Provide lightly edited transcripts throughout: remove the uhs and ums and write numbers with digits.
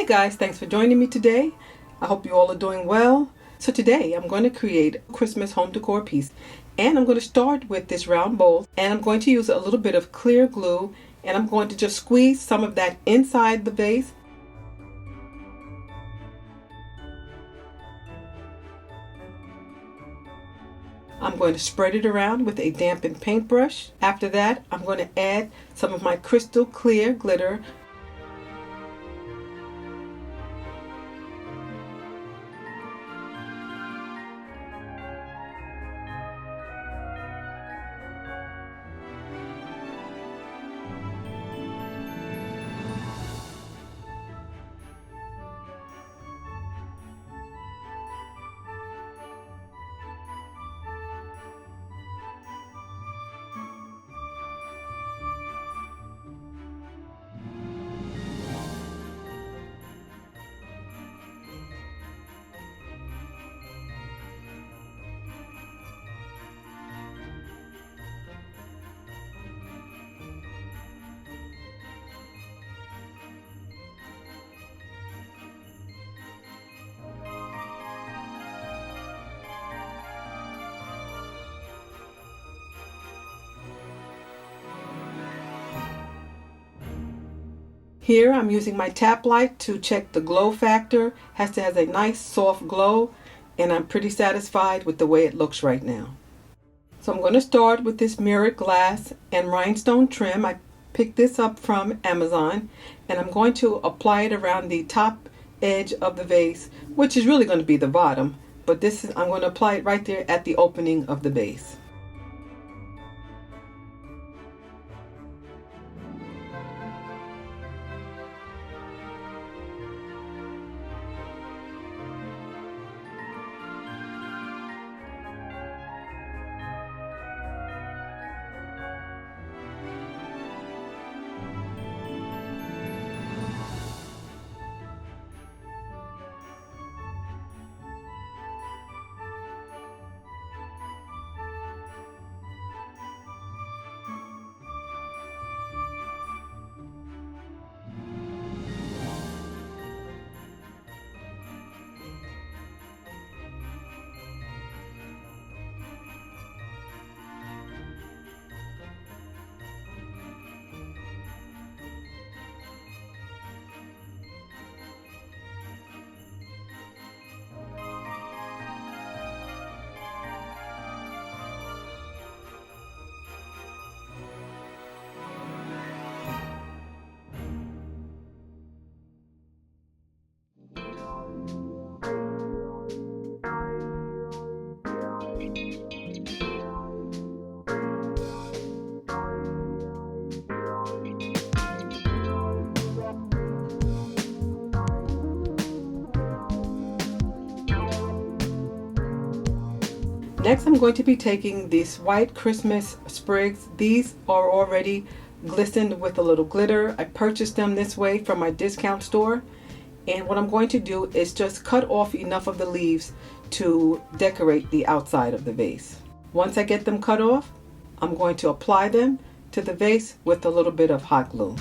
Hey guys, thanks for joining me today. I hope you all are doing well. So today I'm going to create a Christmas home decor piece, and I'm going to start with this round bowl, and I'm going to use a little bit of clear glue, and I'm going to just squeeze some of that inside the vase. I'm going to spread it around with a dampened paintbrush. After that, I'm going to add some of my crystal clear glitter. Here I'm using my tap light to check the glow factor. Has a nice soft glow, and I'm pretty satisfied with the way it looks right now. So I'm going to start with this mirrored glass and rhinestone trim. I picked this up from Amazon, and I'm going to apply it around the top edge of the vase, which is really going to be the bottom, but I'm going to apply it right there at the opening of the vase. Next, I'm going to be taking these white Christmas sprigs. These are already glistened with a little glitter. I purchased them this way from my discount store. And what I'm going to do is just cut off enough of the leaves to decorate the outside of the vase. Once I get them cut off, I'm going to apply them to the vase with a little bit of hot glue.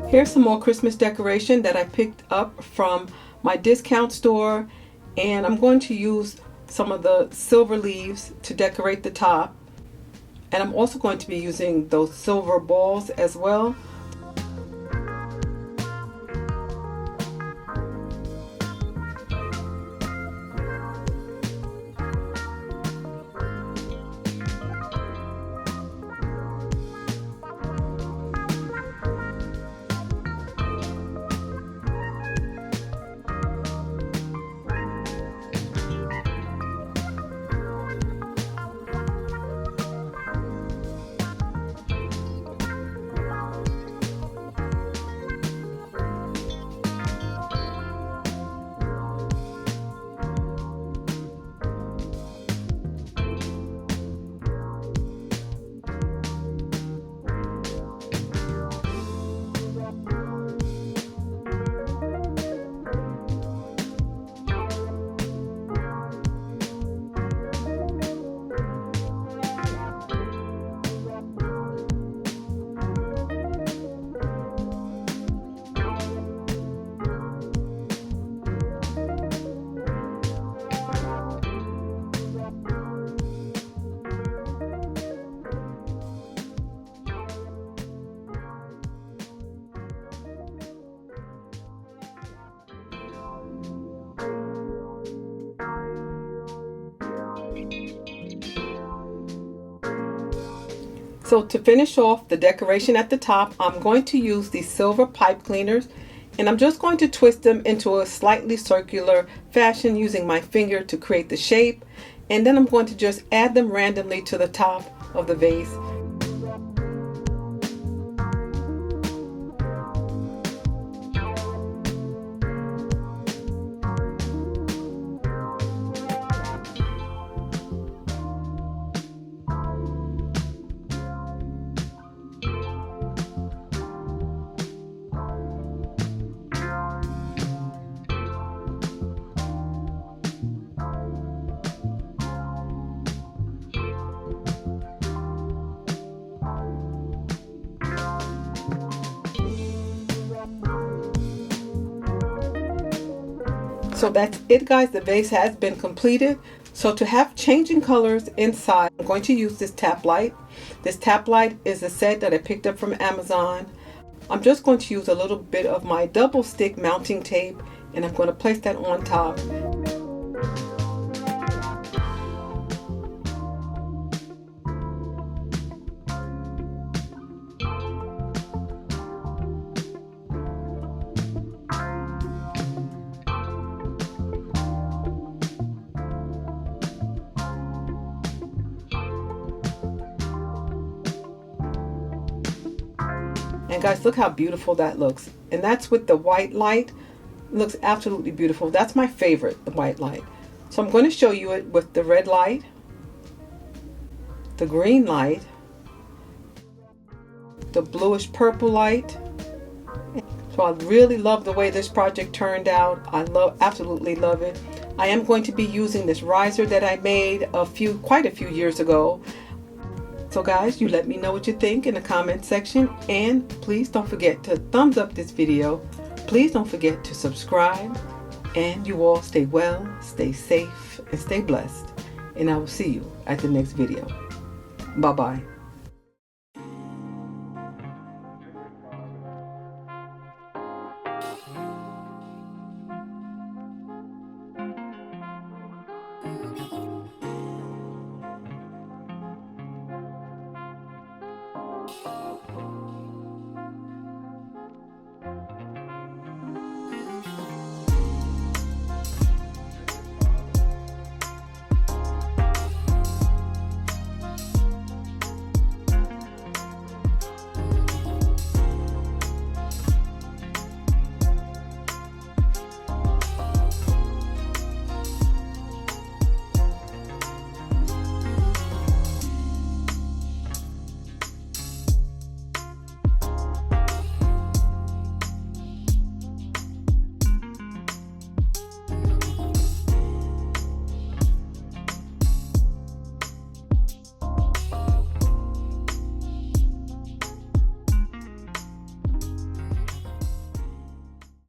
Here's some more Christmas decoration that I picked up from my discount store, and I'm going to use some of the silver leaves to decorate the top, and I'm also going to be using those silver balls as well. So to finish off the decoration at the top, I'm going to use these silver pipe cleaners, and I'm just going to twist them into a slightly circular fashion using my finger to create the shape, and then I'm going to just add them randomly to the top of the vase. So that's it, guys. The vase has been completed. So to have changing colors inside, I'm going to use this tap light. This tap light is a set that I picked up from Amazon. I'm just going to use a little bit of my double stick mounting tape, and I'm going to place that on top. And guys, look how beautiful that looks. And that's with the white light. It looks absolutely beautiful. That's my favorite, the white light. So I'm going to show you it with the red light, the green light, the bluish purple light. So I really love the way this project turned out. I absolutely love it. I am going to be using this riser that I made quite a few years ago. So guys, you let me know what you think in the comment section, and please don't forget to thumbs up this video. Please don't forget to subscribe, and you all stay well, stay safe, and stay blessed. And I will see you at the next video. Bye-bye.